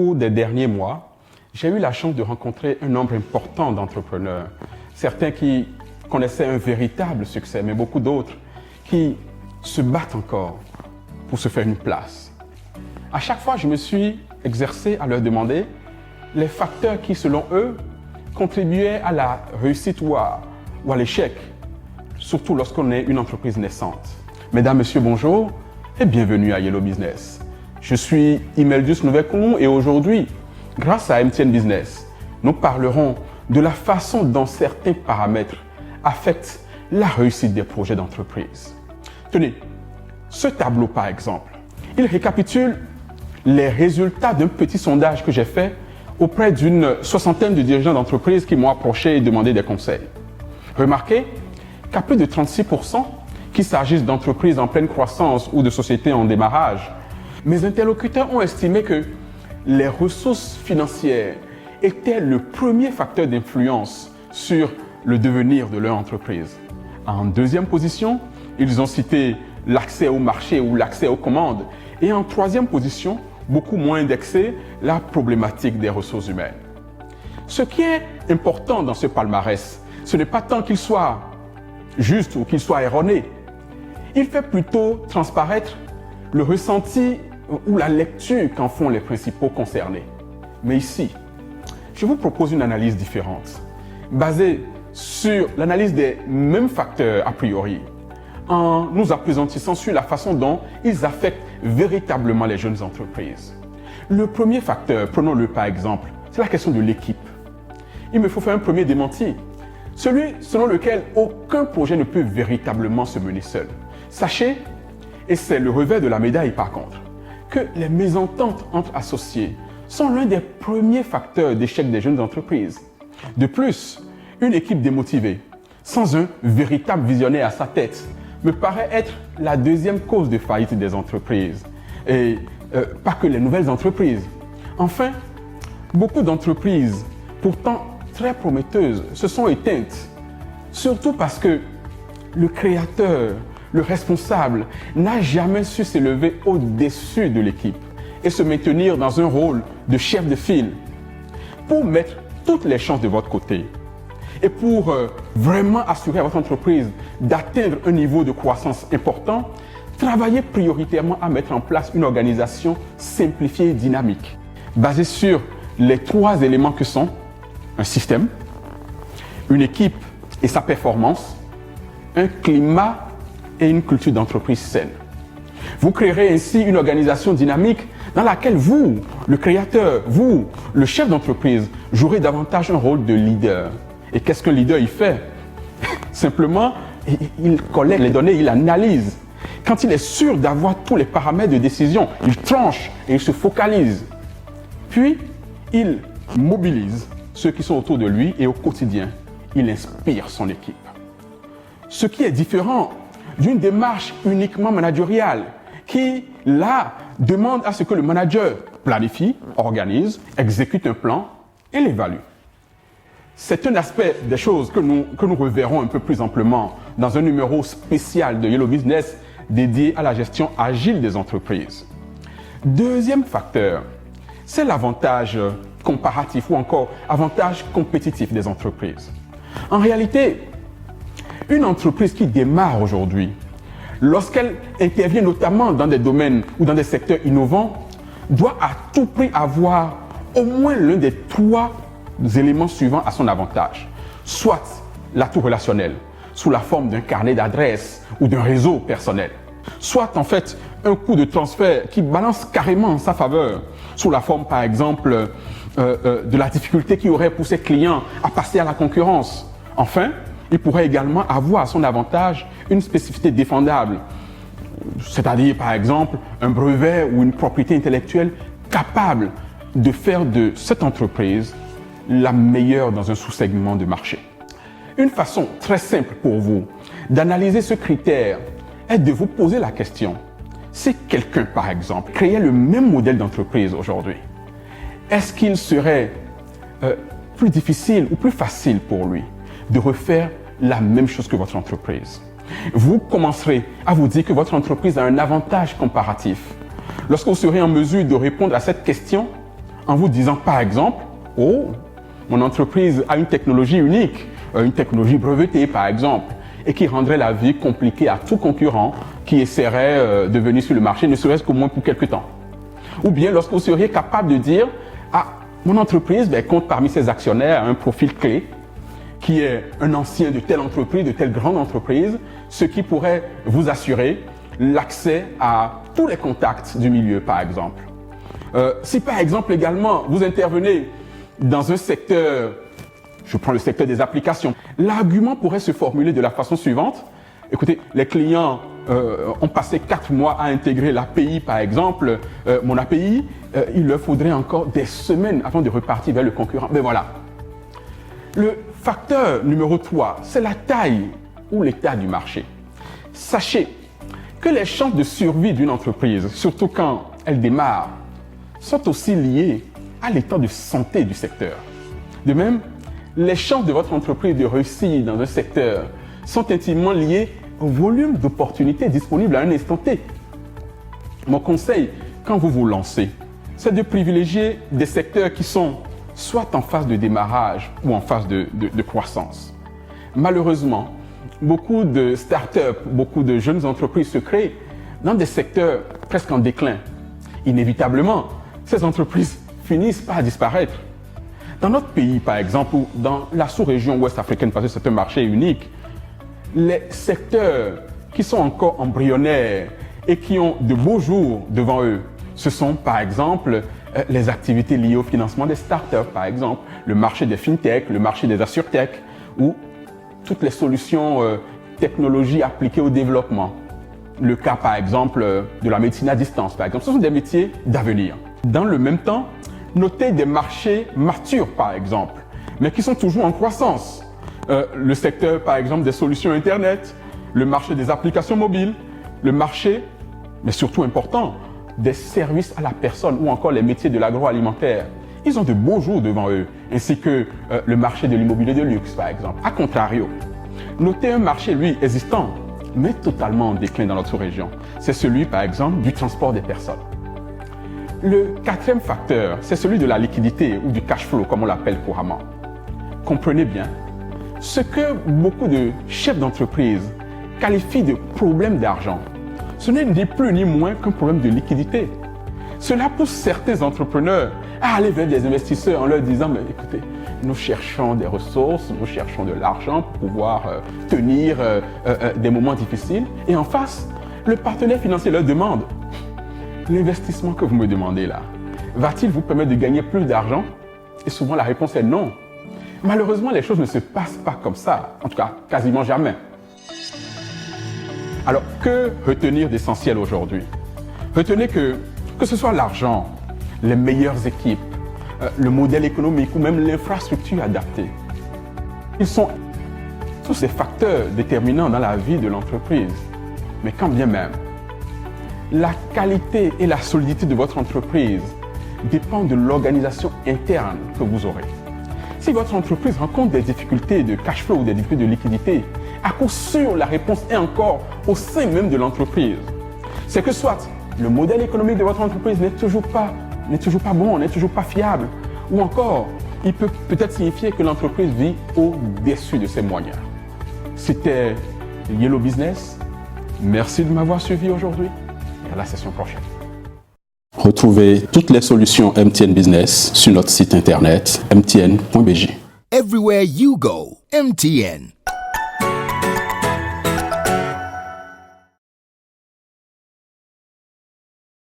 cours des derniers mois, j'ai eu la chance de rencontrer un nombre important d'entrepreneurs. Certains qui connaissaient un véritable succès, mais beaucoup d'autres qui se battent encore pour se faire une place. À chaque fois, je me suis exercé à leur demander les facteurs qui, selon eux, contribuaient à la réussite ou à l'échec, surtout lorsqu'on est une entreprise naissante. Mesdames, Messieurs, bonjour et bienvenue à Yellow Business. Je suis Imeldius Nouvelle-Coumou et aujourd'hui, grâce à MTN Business, nous parlerons de la façon dont certains paramètres affectent la réussite des projets d'entreprise. Tenez, ce tableau par exemple, il récapitule les résultats d'un petit sondage que j'ai fait auprès d'une soixantaine de dirigeants d'entreprises qui m'ont approché et demandé des conseils. Remarquez qu'à plus de 36%, qu'il s'agisse d'entreprises en pleine croissance ou de sociétés en démarrage, mes interlocuteurs ont estimé que les ressources financières étaient le premier facteur d'influence sur le devenir de leur entreprise. En deuxième position, ils ont cité l'accès au marché ou l'accès aux commandes. Et en troisième position, beaucoup moins indexé, la problématique des ressources humaines. Ce qui est important dans ce palmarès, ce n'est pas tant qu'il soit juste ou qu'il soit erroné. Il fait plutôt transparaître le ressenti ou la lecture qu'en font les principaux concernés. Mais ici, je vous propose une analyse différente, basée sur l'analyse des mêmes facteurs a priori, en nous appesantissant sur la façon dont ils affectent véritablement les jeunes entreprises. Le premier facteur, prenons-le par exemple, c'est la question de l'équipe. Il me faut faire un premier démenti, celui selon lequel aucun projet ne peut véritablement se mener seul. Sachez, et c'est le revers de la médaille par contre, que les mésententes entre associés sont l'un des premiers facteurs d'échec des jeunes entreprises. De plus, une équipe démotivée, sans un véritable visionnaire à sa tête, me paraît être la deuxième cause de faillite des entreprises. Et pas que les nouvelles entreprises. Enfin, beaucoup d'entreprises, pourtant très prometteuses, se sont éteintes. Surtout parce que le créateur, le responsable, n'a jamais su s'élever au-dessus de l'équipe et se maintenir dans un rôle de chef de file pour mettre toutes les chances de votre côté. Et pour vraiment assurer à votre entreprise d'atteindre un niveau de croissance important, travaillez prioritairement à mettre en place une organisation simplifiée et dynamique, basée sur les trois éléments que sont un système, une équipe et sa performance, un climat et une culture d'entreprise saine. Vous créerez ainsi une organisation dynamique dans laquelle vous, le créateur, vous, le chef d'entreprise, jouerez davantage un rôle de leader. Et qu'est-ce qu'un leader il fait? Simplement, il collecte les données, il analyse. Quand il est sûr d'avoir tous les paramètres de décision, il tranche et il se focalise. Puis, il mobilise ceux qui sont autour de lui et au quotidien, il inspire son équipe. Ce qui est différent d'une démarche uniquement managériale qui, là, demande à ce que le manager planifie, organise, exécute un plan et l'évalue. C'est un aspect des choses que nous reverrons un peu plus amplement dans un numéro spécial de Yellow Business dédié à la gestion agile des entreprises. Deuxième facteur, c'est l'avantage comparatif ou encore avantage compétitif des entreprises. En réalité, une entreprise qui démarre aujourd'hui, lorsqu'elle intervient notamment dans des domaines ou dans des secteurs innovants, doit à tout prix avoir au moins l'un des trois éléments suivants à son avantage. Soit l'atout relationnel, sous la forme d'un carnet d'adresses ou d'un réseau personnel. Soit en fait un coût de transfert qui balance carrément en sa faveur, sous la forme par exemple de la difficulté qu'il aurait pour ses clients à passer à la concurrence. Enfin, il pourrait également avoir à son avantage une spécificité défendable, c'est-à-dire par exemple un brevet ou une propriété intellectuelle capable de faire de cette entreprise la meilleure dans un sous-segment de marché. Une façon très simple pour vous d'analyser ce critère est de vous poser la question: si quelqu'un, par exemple, créait le même modèle d'entreprise aujourd'hui, est-ce qu'il serait plus difficile ou plus facile pour lui de refaire la même chose que votre entreprise? Vous commencerez à vous dire que votre entreprise a un avantage comparatif. Lorsque vous serez en mesure de répondre à cette question en vous disant par exemple, oh, mon entreprise a une technologie unique, une technologie brevetée par exemple, et qui rendrait la vie compliquée à tout concurrent qui essaierait de venir sur le marché, ne serait-ce qu'au moins pour quelque temps. Ou bien lorsque vous seriez capable de dire, ah, mon entreprise compte parmi ses actionnaires un profil clé, qui est un ancien de telle entreprise, de telle grande entreprise, ce qui pourrait vous assurer l'accès à tous les contacts du milieu, par exemple. Si par exemple également vous intervenez dans un secteur, je prends le secteur des applications, l'argument pourrait se formuler de la façon suivante. Écoutez, les clients ont passé 4 mois à intégrer l'API par exemple. Mon API, il leur faudrait encore des semaines avant de repartir vers le concurrent. Mais voilà. Le facteur numéro 3, c'est la taille ou l'état du marché. Sachez que les chances de survie d'une entreprise, surtout quand elle démarre, sont aussi liées à l'état de santé du secteur. De même, les chances de votre entreprise de réussir dans un secteur sont intimement liées au volume d'opportunités disponibles à un instant T. Mon conseil, quand vous vous lancez, c'est de privilégier des secteurs qui sont soit en phase de démarrage ou en phase de croissance. Malheureusement, beaucoup de startups, beaucoup de jeunes entreprises se créent dans des secteurs presque en déclin. Inévitablement, ces entreprises finissent par disparaître. Dans notre pays, par exemple, ou dans la sous-région ouest africaine, parce que c'est un marché unique, les secteurs qui sont encore embryonnaires et qui ont de beaux jours devant eux, ce sont par exemple les activités liées au financement des startups, par exemple, le marché des fintech, le marché des assurtech, ou toutes les solutions technologies appliquées au développement. Le cas, par exemple, de la médecine à distance, par exemple, ce sont des métiers d'avenir. Dans le même temps, notez des marchés matures, par exemple, mais qui sont toujours en croissance. Le secteur, par exemple, des solutions Internet, le marché des applications mobiles, le marché, mais surtout important, des services à la personne ou encore les métiers de l'agroalimentaire. Ils ont de beaux jours devant eux, ainsi que le marché de l'immobilier de luxe, par exemple. A contrario, notez un marché, lui, existant, mais totalement en déclin dans notre région. C'est celui, par exemple, du transport des personnes. Le quatrième facteur, c'est celui de la liquidité ou du cash flow, comme on l'appelle couramment. Comprenez bien, ce que beaucoup de chefs d'entreprise qualifient de problème d'argent, ce n'est ni plus ni moins qu'un problème de liquidité. Cela pousse certains entrepreneurs à aller vers des investisseurs en leur disant, mais écoutez, nous cherchons des ressources, nous cherchons de l'argent pour pouvoir tenir des moments difficiles. Et en face, le partenaire financier leur demande, l'investissement que vous me demandez là, va-t-il vous permettre de gagner plus d'argent? Et souvent la réponse est non. Malheureusement, les choses ne se passent pas comme ça, en tout cas quasiment jamais. Alors, que retenir d'essentiel aujourd'hui? Retenez que ce soit l'argent, les meilleures équipes, le modèle économique ou même l'infrastructure adaptée, ils sont tous des facteurs déterminants dans la vie de l'entreprise. Mais quand bien même, la qualité et la solidité de votre entreprise dépendent de l'organisation interne que vous aurez. Si votre entreprise rencontre des difficultés de cash flow ou des difficultés de liquidité, à coup sûr, la réponse est encore au sein même de l'entreprise. C'est que soit le modèle économique de votre entreprise n'est toujours pas bon, n'est toujours pas fiable, ou encore, il peut peut-être signifier que l'entreprise vit au-dessus de ses moyens. C'était Yellow Business. Merci de m'avoir suivi aujourd'hui et à la session prochaine. Retrouvez toutes les solutions MTN Business sur notre site internet mtn.bg. Everywhere you go, MTN.